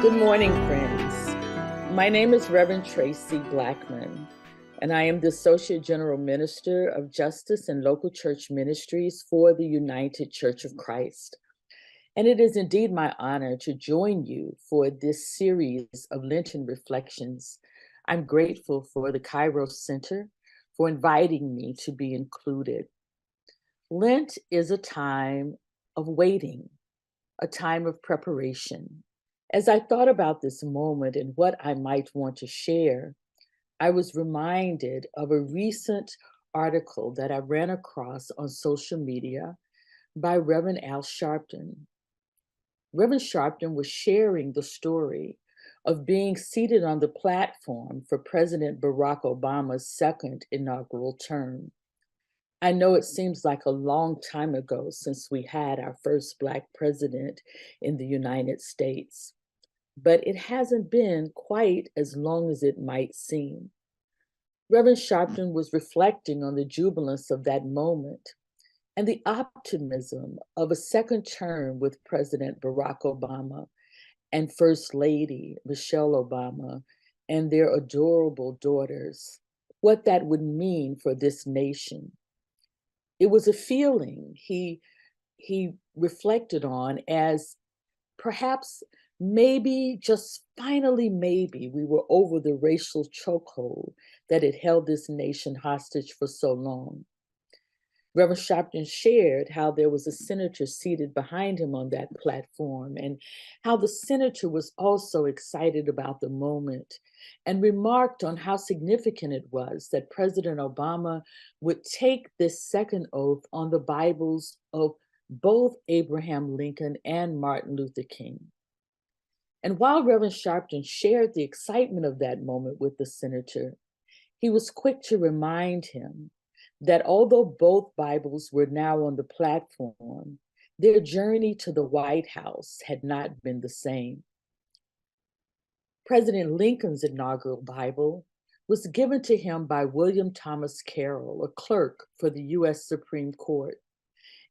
Good morning, friends. My name is Reverend Traci Blackmon, and I am the Associate General Minister of Justice and Local Church Ministries for the United Church of Christ. And it is indeed my honor to join you for this series of Lenten reflections. I'm grateful for the Kairos Center for inviting me to be included. Lent is a time of waiting, a time of preparation. As I thought about this moment and what I might want to share, I was reminded of a recent article that I ran across on social media by Reverend Al Sharpton. Reverend Sharpton was sharing the story of being seated on the platform for President Barack Obama's second inaugural term. I know it seems like a long time ago since we had our first Black president in the United States, but it hasn't been quite as long as it might seem. Reverend Sharpton was reflecting on the jubilance of that moment and the optimism of a second term with President Barack Obama and First Lady Michelle Obama and their adorable daughters, what that would mean for this nation. It was a feeling he reflected on as perhaps maybe, just finally maybe, we were over the racial chokehold that had held this nation hostage for so long. Reverend Sharpton shared how there was a senator seated behind him on that platform and how the senator was also excited about the moment and remarked on how significant it was that President Obama would take this second oath on the Bibles of both Abraham Lincoln and Martin Luther King. And while Reverend Sharpton shared the excitement of that moment with the senator, he was quick to remind him that although both Bibles were now on the platform, their journey to the White House had not been the same. President Lincoln's inaugural Bible was given to him by William Thomas Carroll, a clerk for the U.S. Supreme Court,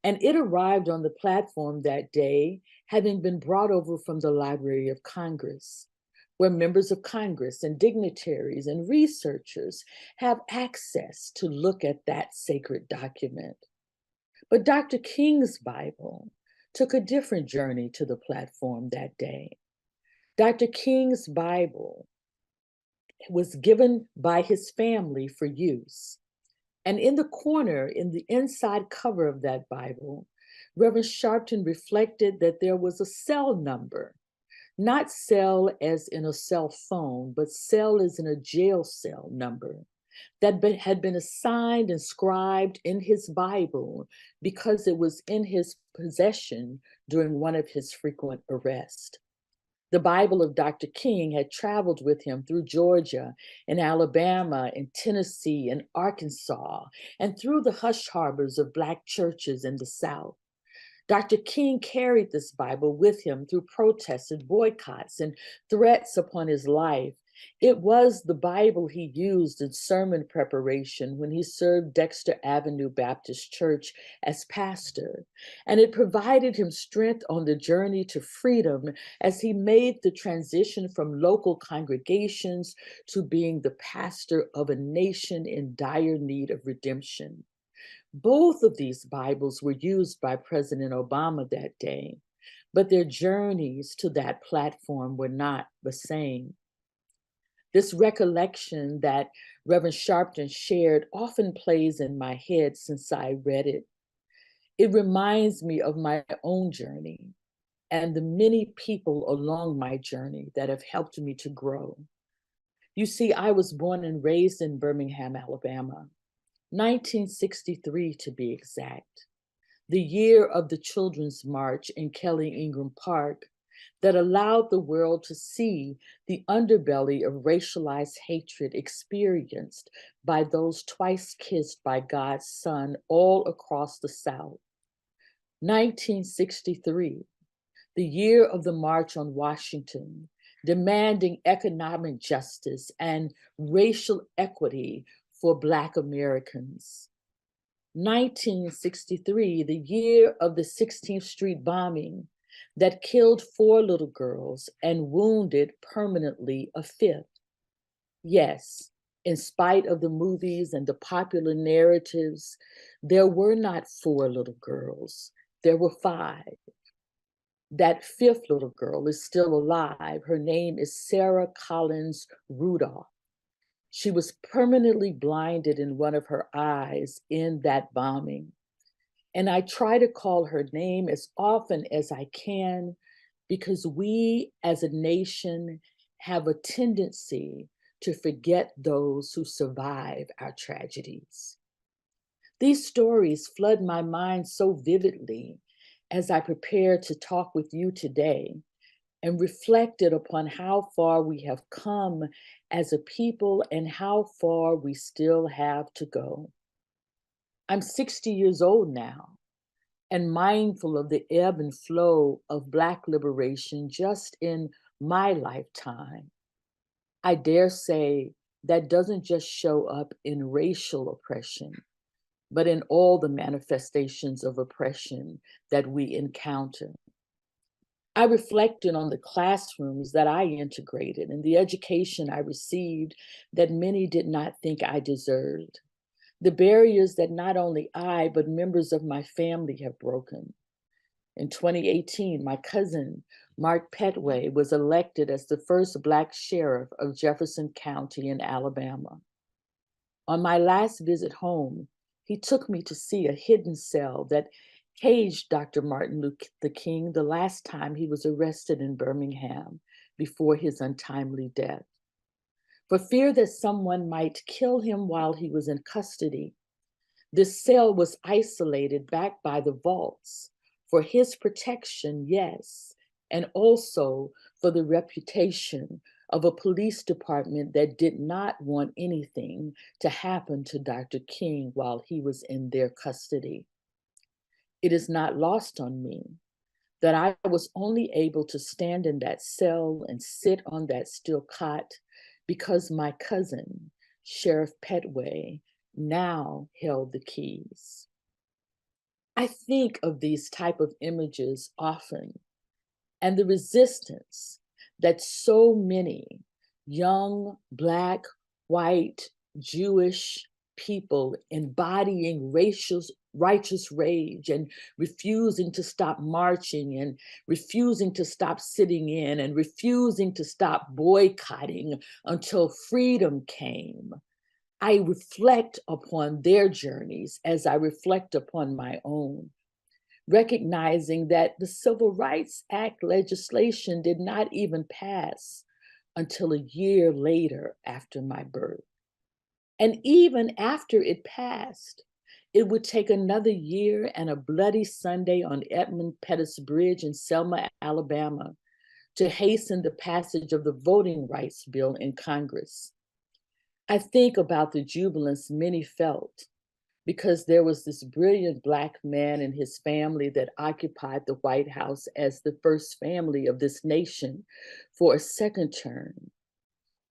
and it arrived on the platform that day, having been brought over from the Library of Congress, where members of Congress and dignitaries and researchers have access to look at that sacred document. But Dr. King's Bible took a different journey to the platform that day. Dr. King's Bible was given by his family for use. And in the corner, in the inside cover of that Bible, Reverend Sharpton reflected that there was a cell number, not cell as in a cell phone, but cell as in a jail cell number that had been assigned and scribed in his Bible because it was in his possession during one of his frequent arrests. The Bible of Dr. King had traveled with him through Georgia and Alabama and Tennessee and Arkansas and through the hush harbors of Black churches in the South. Dr. King carried this Bible with him through protests and boycotts and threats upon his life. It was the Bible he used in sermon preparation when he served Dexter Avenue Baptist Church as pastor, and it provided him strength on the journey to freedom as he made the transition from local congregations to being the pastor of a nation in dire need of redemption. Both of these Bibles were used by President Obama that day, but their journeys to that platform were not the same. This recollection that Reverend Sharpton shared often plays in my head since I read it. It reminds me of my own journey and the many people along my journey that have helped me to grow. You see, I was born and raised in Birmingham, Alabama, 1963 to be exact, the year of the Children's March in Kelly Ingram Park that allowed the world to see the underbelly of racialized hatred experienced by those twice kissed by God's Son all across the South. 1963, the year of the March on Washington, demanding economic justice and racial equity for Black Americans. 1963, the year of the 16th Street bombing that killed 4 little girls and wounded permanently a 5th. Yes, in spite of the movies and the popular narratives, there were not 4 little girls, there were 5. That 5th little girl is still alive. Her name is Sarah Collins Rudolph. She was permanently blinded in one of her eyes in that bombing. And I try to call her name as often as I can because we as a nation have a tendency to forget those who survive our tragedies. These stories flood my mind so vividly as I prepare to talk with you today and reflected upon how far we have come as a people and how far we still have to go. I'm 60 years old now and mindful of the ebb and flow of Black liberation just in my lifetime. I dare say that doesn't just show up in racial oppression, but in all the manifestations of oppression that we encounter. I reflected on the classrooms that I integrated and the education I received that many did not think I deserved. The barriers that not only I, but members of my family have broken. In 2018, my cousin, Mark Petway, was elected as the first Black sheriff of Jefferson County in Alabama. On my last visit home, he took me to see a hidden cell that caged Dr. Martin Luther King the last time he was arrested in Birmingham before his untimely death. For fear that someone might kill him while he was in custody, this cell was isolated back by the vaults for his protection, yes, and also for the reputation of a police department that did not want anything to happen to Dr. King while he was in their custody. It is not lost on me that I was only able to stand in that cell and sit on that steel cot because my cousin, Sheriff Petway, now held the keys. I think of these type of images often and the resistance that so many young Black, white, Jewish people embodying righteous rage and refusing to stop marching and refusing to stop sitting in and refusing to stop boycotting until freedom came. I reflect upon their journeys as I reflect upon my own, recognizing that the Civil Rights Act legislation did not even pass until a year later after my birth. And even after it passed, it would take another year and a bloody Sunday on Edmund Pettus Bridge in Selma, Alabama, to hasten the passage of the voting rights bill in Congress. I think about the jubilance many felt because there was this brilliant Black man and his family that occupied the White House as the first family of this nation for a second term,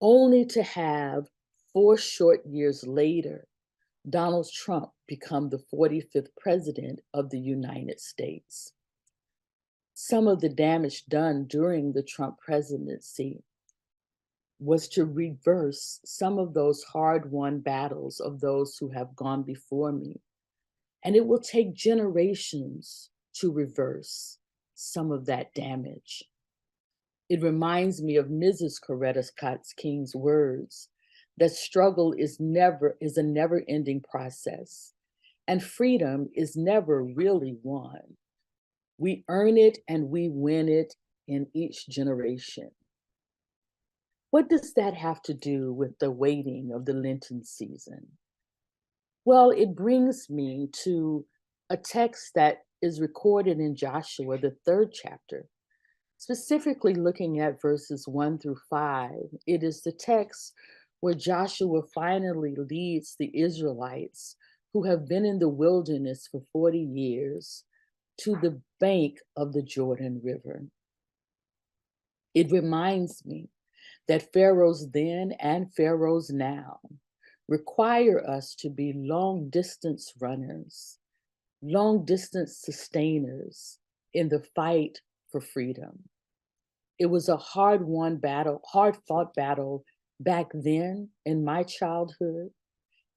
only to have 4 short years later, Donald Trump become the 45th president of the United States. Some of the damage done during the Trump presidency was to reverse some of those hard-won battles of those who have gone before me. And it will take generations to reverse some of that damage. It reminds me of Mrs. Coretta Scott King's words that struggle is a never-ending process, and freedom is never really won. We earn it and we win it in each generation. What does that have to do with the waiting of the Lenten season? Well, it brings me to a text that is recorded in Joshua, the 3rd chapter, specifically looking at verses 1 through 5. It is the text where Joshua finally leads the Israelites who have been in the wilderness for 40 years to the bank of the Jordan River. It reminds me that pharaohs then and pharaohs now require us to be long distance runners, long distance sustainers in the fight for freedom. It was a hard-won battle, hard-fought battle back then in my childhood,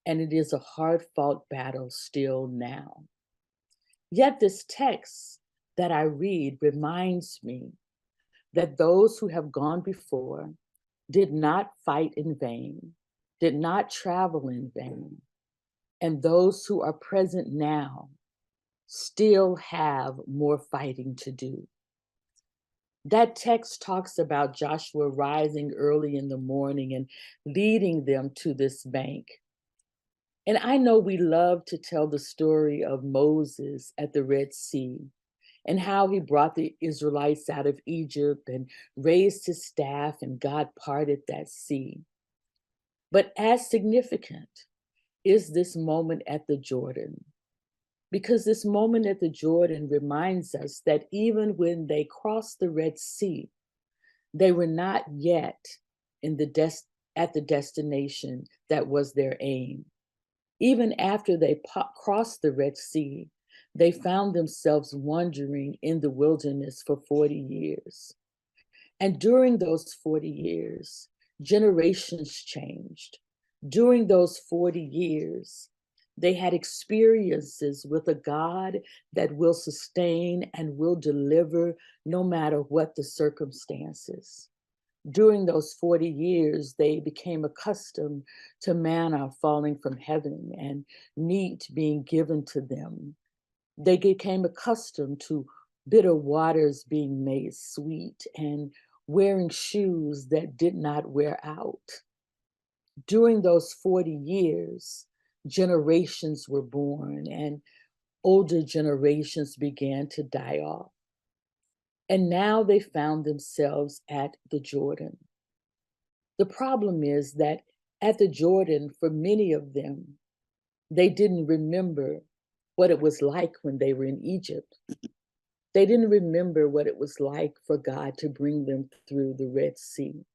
and it is a hard-fought battle still now. Yet this text that I read reminds me that those who have gone before did not fight in vain, did not travel in vain, and those who are present now still have more fighting to do. That text talks about Joshua rising early in the morning and leading them to this bank. And I know we love to tell the story of Moses at the Red Sea and how he brought the Israelites out of Egypt and raised his staff and God parted that sea. But as significant is this moment at the Jordan, because this moment at the Jordan reminds us that even when they crossed the Red Sea, they were not yet at the destination that was their aim. Even after they crossed the Red Sea, they found themselves wandering in the wilderness for 40 years. And during those 40 years, generations changed. During those 40 years, they had experiences with a God that will sustain and will deliver no matter what the circumstances. During those 40 years, they became accustomed to manna falling from heaven and meat being given to them. They became accustomed to bitter waters being made sweet and wearing shoes that did not wear out. During those 40 years, generations were born and older generations began to die off. And now they found themselves at the Jordan. The problem is that at the Jordan, for many of them, they didn't remember what it was like when they were in Egypt. They didn't remember what it was like for God to bring them through the Red Sea.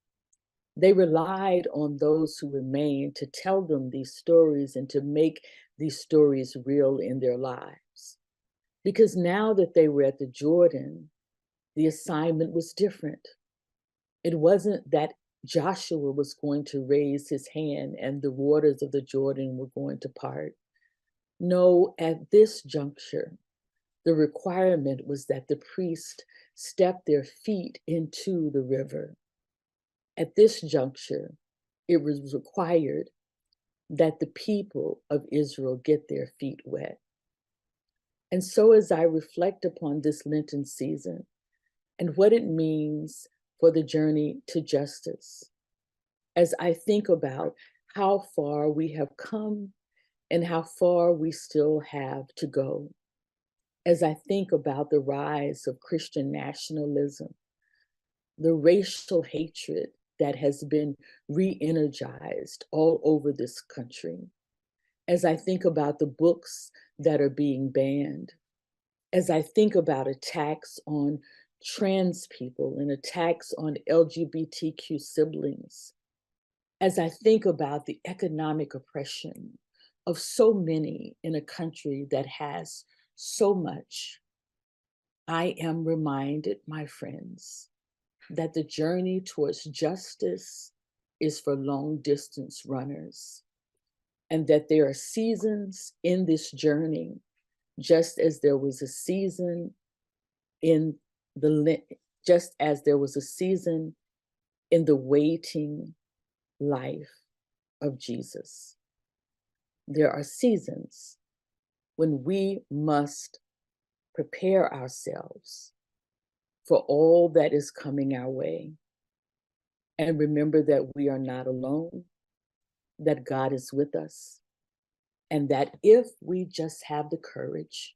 They relied on those who remained to tell them these stories and to make these stories real in their lives. Because now that they were at the Jordan, the assignment was different. It wasn't that Joshua was going to raise his hand and the waters of the Jordan were going to part. No, at this juncture, the requirement was that the priest step their feet into the river. At this juncture, it was required that the people of Israel get their feet wet. And so as I reflect upon this Lenten season and what it means for the journey to justice, as I think about how far we have come and how far we still have to go, as I think about the rise of Christian nationalism, the racial hatred that has been re-energized all over this country, as I think about the books that are being banned, as I think about attacks on trans people and attacks on LGBTQ siblings, as I think about the economic oppression of so many in a country that has so much, I am reminded, my friends, that the journey towards justice is for long distance runners, and that there are seasons in this journey, just as there was a season in just as there was a season in the waiting life of Jesus. There are seasons when we must prepare ourselves for all that is coming our way. And remember that we are not alone, that God is with us, and that if we just have the courage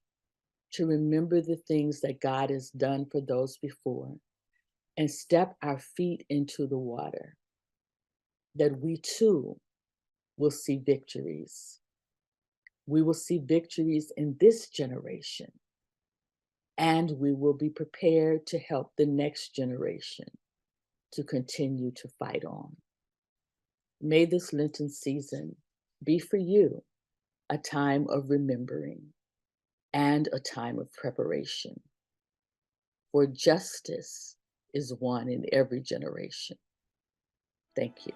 to remember the things that God has done for those before and step our feet into the water, that we too will see victories. We will see victories in this generation, and we will be prepared to help the next generation to continue to fight on. May this Lenten season be for you a time of remembering and a time of preparation. for justice is won in every generation. Thank you.